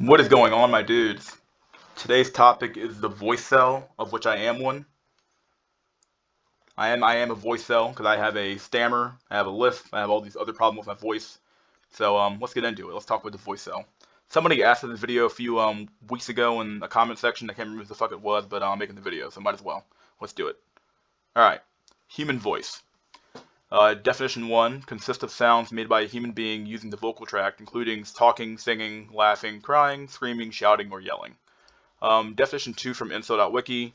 What is going on, my dudes? Today's topic is the voice cell, of which I am one. I am a voice cell because I have a stammer, I have a lisp, I have all these other problems with my voice. So let's get into it. Let's talk about the voice cell. Somebody asked in this video a few weeks ago in the comment section. I can't remember who the fuck it was, but I'm making the video, so might as well. Let's do it. All right. Human voice. Definition 1 consists of sounds made by a human being using the vocal tract, including talking, singing, laughing, crying, screaming, shouting, or yelling. Definition 2 from info.wiki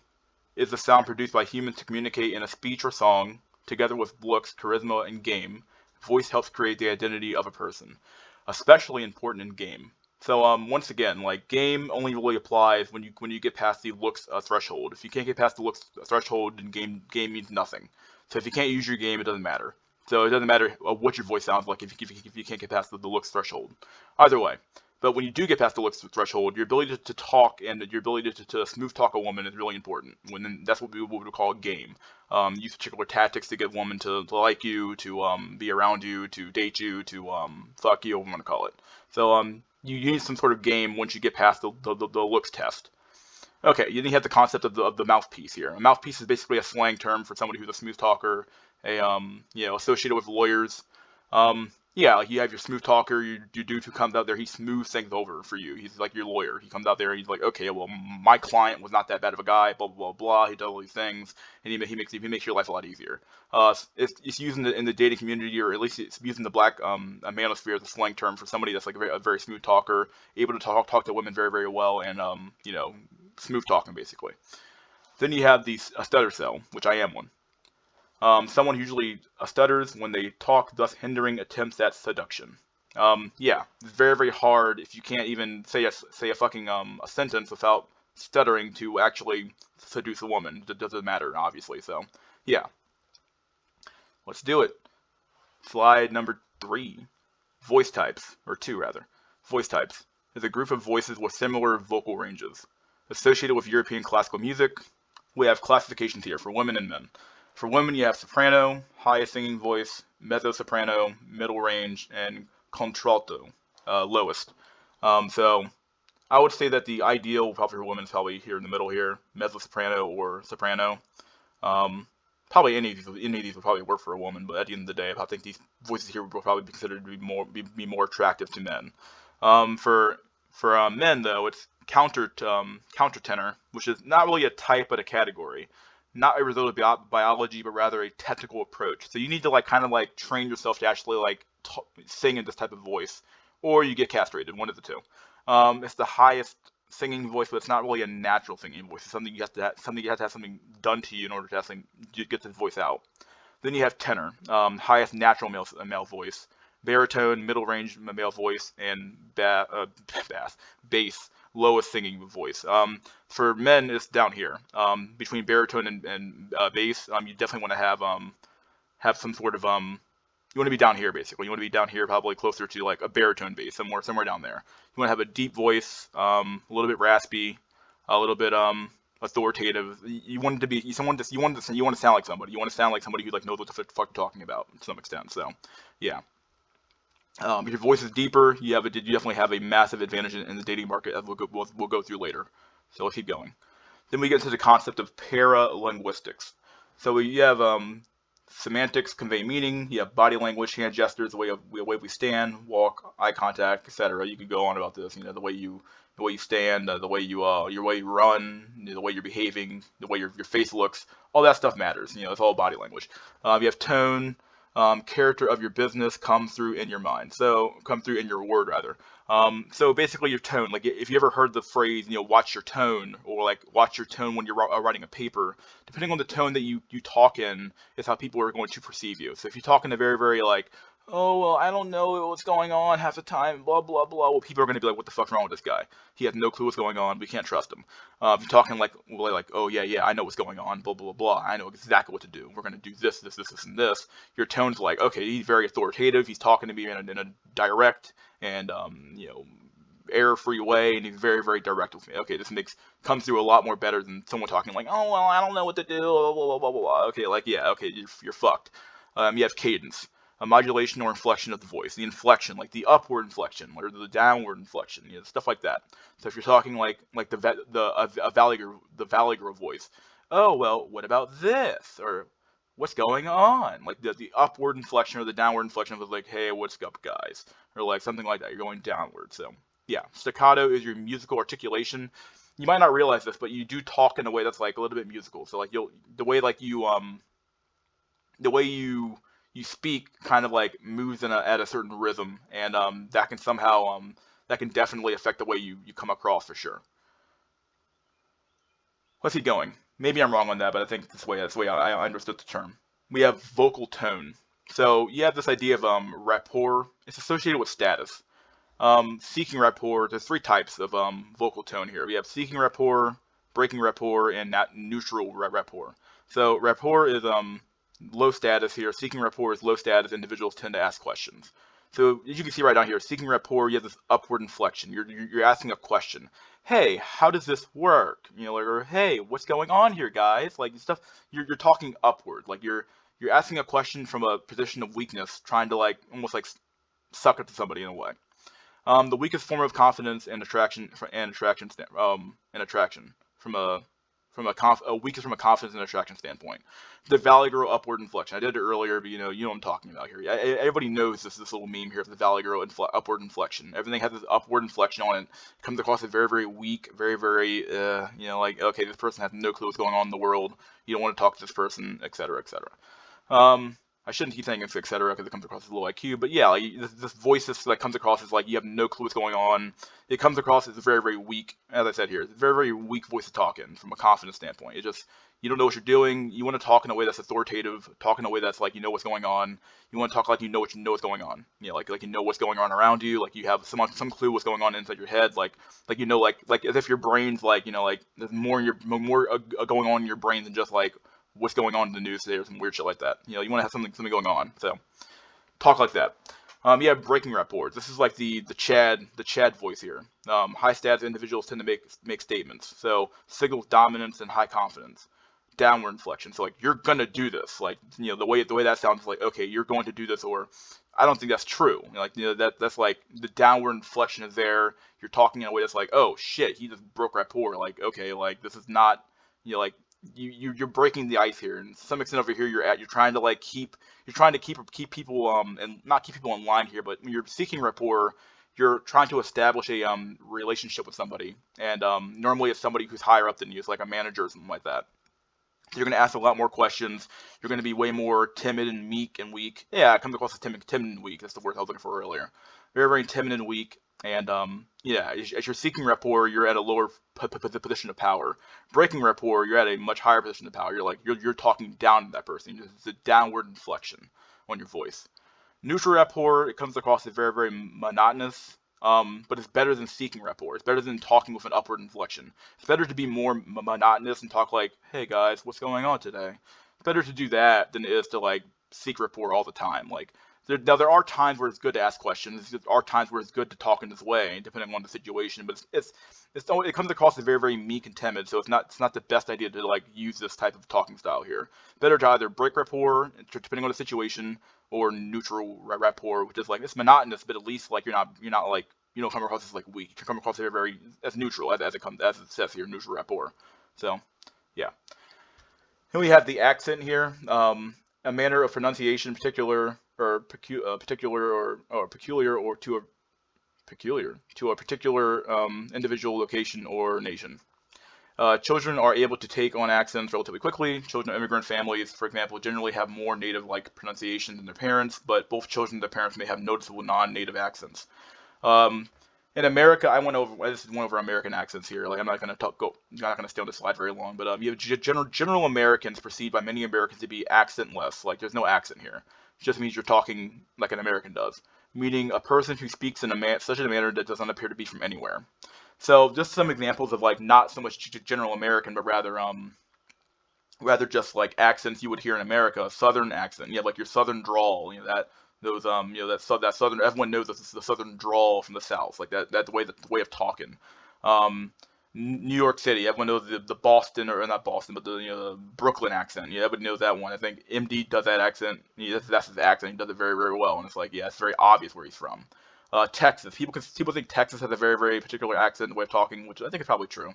is the sound produced by humans to communicate in a speech or song, together with looks, charisma, and game. Voice helps create the identity of a person, especially important in game. So once again, like game only really applies when you get past the looks threshold. If you can't get past the looks threshold, then game means nothing. So if you can't use your game, it doesn't matter. So it doesn't matter what your voice sounds like if you can't get past the looks threshold. Either way. But when you do get past the looks threshold, your ability to talk and your ability to smooth talk a woman is really important. That's what we would call a game. Use particular tactics to get a woman to like you, to be around you, to date you, to fuck you, whatever you want to call it. So you need some sort of game once you get past the looks test. Okay, then you have the concept of the mouthpiece here. A mouthpiece is basically a slang term for somebody who's a smooth talker, associated with lawyers. Yeah, like you have your smooth talker, your dude who comes out there, he smooths things over for you. He's like your lawyer. He comes out there and he's like, okay, well, my client was not that bad of a guy, blah blah blah. He does all these things, and he makes your life a lot easier. It's used in the dating community, or at least it's used in the black manosphere as a slang term for somebody that's like a very smooth talker, able to talk to women very very well, and smooth talking basically. Then you have a stutter cell, which I am one. Someone usually stutters when they talk, thus hindering attempts at seduction. Yeah, it's very, very hard if you can't even say a fucking a sentence without stuttering to actually seduce a woman. It doesn't matter, obviously. So, yeah, let's do it. Slide number 3. Voice types, or 2 rather. Voice types is a group of voices with similar vocal ranges. Associated with European classical music, we have classifications here for women and men. For women, you have soprano, highest singing voice, mezzo-soprano, middle range, and contralto, lowest. So I would say that the ideal probably for women is probably here in the middle here, mezzo-soprano or soprano. Probably any of these would probably work for a woman, but at the end of the day, I think these voices here will probably be considered to be more attractive to men. For men though, it's countertenor, which is not really a type but a category, not a result of biology, but rather a technical approach. So you need to kind of train yourself to actually sing in this type of voice, or you get castrated. One of the two. It's the highest singing voice, but it's not really a natural singing voice. It's something you have to have something done to you in order to actually get this voice out. Then you have tenor, highest natural male voice, baritone, middle range male voice, and bass, lowest singing voice. For men, it's down here, between baritone and bass. You definitely want to have some sort of you want to be down here basically. You want to be down here, probably closer to like a baritone bass, somewhere down there. You want to have a deep voice, a little bit raspy, a little bit authoritative. You want it to be you want to sound like somebody. You want to sound like somebody who knows what the fuck you're talking about to some extent. So, yeah. If your voice is deeper, you definitely have a massive advantage in the dating market, as we'll go through later. So let's keep going. Then we get into the concept of paralinguistics. So you have semantics convey meaning. You have body language, hand gestures, the way we stand, walk, eye contact, etc. You could go on about this. The way you stand, the way you run, the way you're behaving, the way your face looks. All that stuff matters. It's all body language. You have tone. Character of your business come through in your mind. So come through in your word rather. So basically your tone. Like if you ever heard the phrase, watch your tone, or watch your tone when you're writing a paper. Depending on the tone that you talk in, is how people are going to perceive you. So if you talk in a very very oh well, I don't know what's going on half the time, blah blah blah. Well, people are going to be like, what the fuck's wrong with this guy? He has no clue what's going on. We can't trust him. If you're talking oh yeah, I know what's going on, blah blah blah. I know exactly what to do. We're going to do this, and this. Your tone's like, okay, he's very authoritative. He's talking to me in a direct and error-free way, and he's very very direct with me. Okay, this comes through a lot more better than someone talking oh well, I don't know what to do, blah blah blah blah blah. Okay, yeah, okay, you're fucked. You have cadence. a modulation or inflection of the voice. The inflection, like the upward inflection or the downward inflection, stuff like that. So if you're talking like a Valigro voice, oh well, what about this? Or what's going on? Like the upward inflection or the downward inflection of like, hey, what's up, guys? Or like something like that. You're going downward. So yeah, staccato is your musical articulation. You might not realize this, but you do talk in a way that's like a little bit musical. So like the way you speak kind of like moves at a certain rhythm, and that can somehow that can definitely affect the way you come across for sure. Let's keep going. Maybe I'm wrong on that, but I think that's the way I understood the term. We have vocal tone. So you have this idea of rapport. It's associated with status. Seeking rapport. There's three types of vocal tone here. We have seeking rapport, breaking rapport, and not neutral rapport. So rapport is low status here. Seeking rapport is low status. Individuals tend to ask questions. So as you can see right down here, seeking rapport, you have this upward inflection. You're asking a question. Hey, how does this work? Or hey, what's going on here, guys? Like stuff. You're talking upward. Like you're asking a question from a position of weakness, trying to like almost like suck up to somebody in a way. The weakest form of confidence and attraction from a weakest from a confidence and attraction standpoint. The Valley Girl upward inflection. I did it earlier, but you know what I'm talking about here. Everybody knows this little meme here of the Valley Girl upward inflection. Everything has this upward inflection on it. It comes across as very, very weak, very, very like okay, this person has no clue what's going on in the world. You don't want to talk to this person, etc., etc. I shouldn't keep saying it's etc. because it comes across as low IQ, but yeah, like this voice that comes across as like you have no clue what's going on. It comes across as very, very weak. As I said here, it's a very, very weak voice to talk in from a confidence standpoint. It just you don't know what you're doing. You want to talk in a way that's authoritative, talk in a way that's like you know what's going on. You want to talk like you know what's going on. Like you know what's going on around you. Like you have some clue what's going on inside your head. Like as if your brain's like like there's more going on in your brain than just like what's going on in the news today or some weird shit like that. You want to have something going on. So talk like that. You have breaking rapport. This is like the Chad voice here. High status individuals tend to make statements. So signals dominance and high confidence. Downward inflection. So like you're gonna do this. Like the way that sounds like okay, you're going to do this, or I don't think that's true. That's like the downward inflection is there. You're talking in a way that's like oh shit, he just broke rapport. Like okay, like this is not like you're breaking the ice here, and to some extent over here you're trying to keep people and not keep people in line here, but when you're seeking rapport, you're trying to establish a relationship with somebody, and normally it's somebody who's higher up than you, it's like a manager or something like that. So you're going to ask a lot more questions. You're going to be way more timid and meek and weak. Yeah, it comes across as timid and weak. That's the word I was looking for earlier. Very, very timid and weak. And yeah, as you're seeking rapport, you're at a lower position of power. Breaking rapport, you're at a much higher position of power. You're talking down to that person. It's a downward inflection on your voice. Neutral rapport, it comes across as very, very monotonous. But it's better than seeking rapport. It's better than talking with an upward inflection. It's better to be more monotonous and talk like, hey guys, what's going on today? It's better to do that than it is to like seek rapport all the time. Like there are times where it's good to ask questions. There are times where it's good to talk in this way, depending on the situation. But it comes across as very, very meek and timid. So it's not the best idea to like use this type of talking style here. Better to either break rapport, depending on the situation, or neutral rapport, which is like it's monotonous, but at least like you're not like you don't come across as like weak. You come across as very as neutral as it says here, neutral rapport. So yeah. Then we have the accent here. A manner of pronunciation, particular or peculiar or to a particular individual, location, or nation. Children are able to take on accents relatively quickly. Children of immigrant families, for example, generally have more native-like pronunciation than their parents, but both children and their parents may have noticeable non-native accents. In America, this is one over American accents here. Like I'm not gonna stay on this slide very long, but you have general Americans perceived by many Americans to be accentless. Like there's no accent here. It just means you're talking like an American does, meaning a person who speaks in such a manner that does not appear to be from anywhere. So just some examples of like not so much general American, but rather just like accents you would hear in America. Southern accent, you have like your Southern drawl, that Southern. Everyone knows this is the Southern drawl from the South, like that the way of talking. New York City, everyone knows the Boston, or not Boston, but the Brooklyn accent. Yeah, everybody knows that one. I think MD does that accent. That's his accent. He does it very, very well, and it's like, yeah, it's very obvious where he's from. Texas, people think Texas has a very, very particular accent and way of talking, which I think is probably true.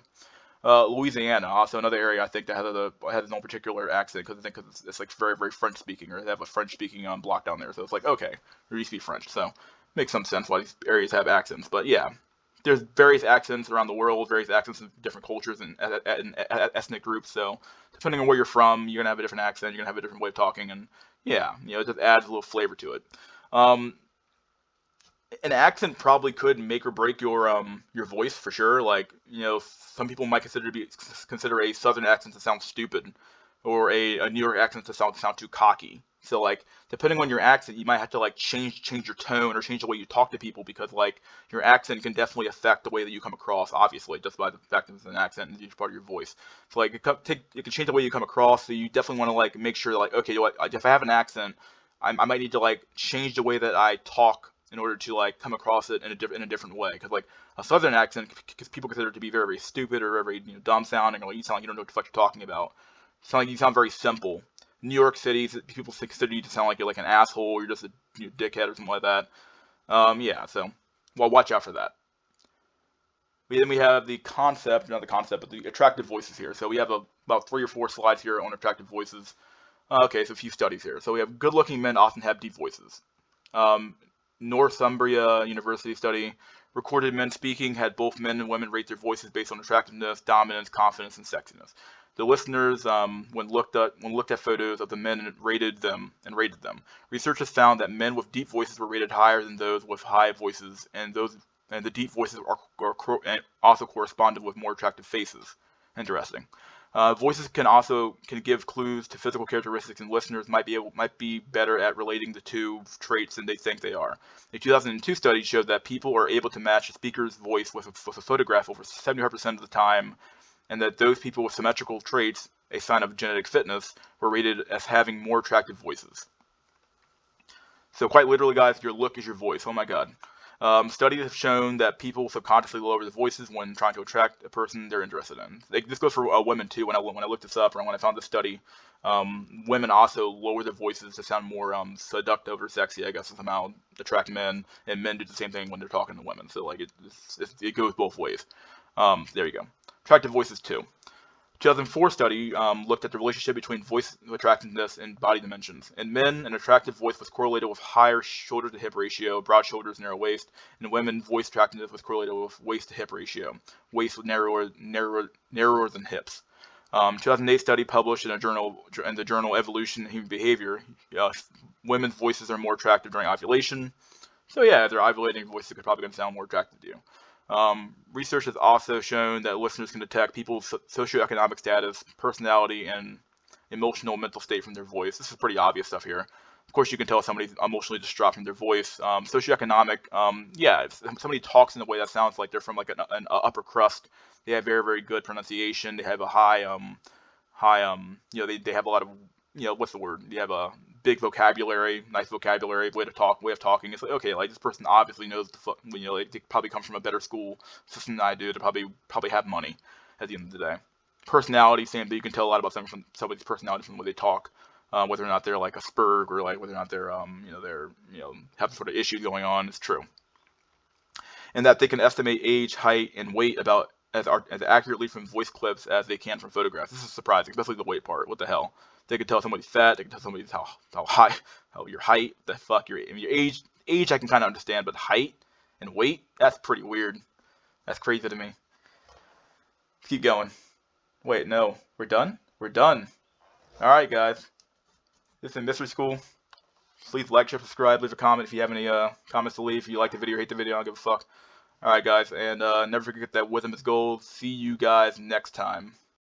Louisiana, also another area I think that has its own particular accent, because I think it's like very, very French speaking, or they have a French speaking block down there. So it's like, okay, there used to be French, so makes some sense why these areas have accents. But yeah, there's various accents around the world, various accents in different cultures and ethnic groups. So depending on where you're from, you're gonna have a different accent, you're gonna have a different way of talking, and yeah, it just adds a little flavor to it. Um, an accent probably could make or break your voice for sure. Like, some people might consider a southern accent to sound stupid, or a New York accent to sound too cocky. So like, depending on your accent, you might have to like change your tone or change the way you talk to people, because like your accent can definitely affect the way that you come across. Obviously, just by the fact that it's an accent and it's part of your voice. So like, it can change the way you come across. So you definitely want to like make sure like, okay, if I have an accent, I might need to like change the way that I talk in order to like come across it in a different way. Because like a southern accent, because people consider it to be very, very stupid, or very, dumb sounding, or like you sound like you don't know what the fuck you're talking about. You sound like you sound very simple. New York City, people consider you to sound like you're like an asshole, or you're just a dickhead or something like that. Yeah, so well, watch out for that. Then we have the concept, not the concept, but the attractive voices here. So we have about 3 or 4 slides here on attractive voices. Okay, so a few studies here. So we have good-looking men often have deep voices. Um, Northumbria University study recorded men speaking had both men and women rate their voices based on attractiveness, dominance, confidence, and sexiness. The listeners, when looked at photos of the men and rated them, researchers found that men with deep voices were rated higher than those with high voices, and the deep voices and also corresponded with more attractive faces. Interesting. Voices can give clues to physical characteristics, and listeners might be better at relating the two traits than they think they are. A 2002 study showed that people are able to match a speaker's voice with a photograph over 75% of the time, and that those people with symmetrical traits, a sign of genetic fitness, were rated as having more attractive voices. So quite literally, guys, your look is your voice. Oh my God. Studies have shown that people subconsciously lower their voices when trying to attract a person they're interested in. This goes for women too. When I looked this up, or when I found this study, women also lower their voices to sound more seductive or sexy, I guess, to somehow attract men, and men do the same thing when they're talking to women. So like it goes both ways. There you go. Attractive voices too. 2004 study looked at the relationship between voice attractiveness and body dimensions. In men, an attractive voice was correlated with higher shoulder to hip ratio, broad shoulders, narrow waist. In women, voice attractiveness was correlated with waist to hip ratio, waist was narrower than hips. 2008 study published in the journal Evolution and Human Behavior. Women's voices are more attractive during ovulation. So yeah, if they're ovulating, voices are probably going to sound more attractive to you. Research has also shown that listeners can detect people's socioeconomic status, personality, and emotional mental state from their voice. This is pretty obvious stuff here. Of course, you can tell if somebody's emotionally distraught from their voice. Socioeconomic, yeah, if somebody talks in a way that sounds like they're from like an upper crust, they have very, very good pronunciation. They have a they have a lot of, what's the word? They have a big vocabulary, nice vocabulary, way of talking. It's like, okay, like this person obviously knows they probably come from a better school system than I do. They probably have money at the end of the day. Personality, same thing. You can tell a lot about somebody's personality from the way they talk, whether or not they're like a spurg, or like whether or not they're have some sort of issue going on. It's true. And that they can estimate age, height, and weight about as accurately from voice clips as they can from photographs. This is surprising, especially the weight part. What the hell? They can tell somebody's fat. They can tell somebody's how high, your height. The fuck, your age. Age I can kind of understand, but height and weight, that's pretty weird. That's crazy to me. Let's keep going. Wait, no, we're done. We're done. All right, guys. This is Mystery School. Please like, share, subscribe, leave a comment if you have any comments to leave. If you like the video or hate the video, I don't give a fuck. Alright, guys, and never forget that wisdom is gold. See you guys next time.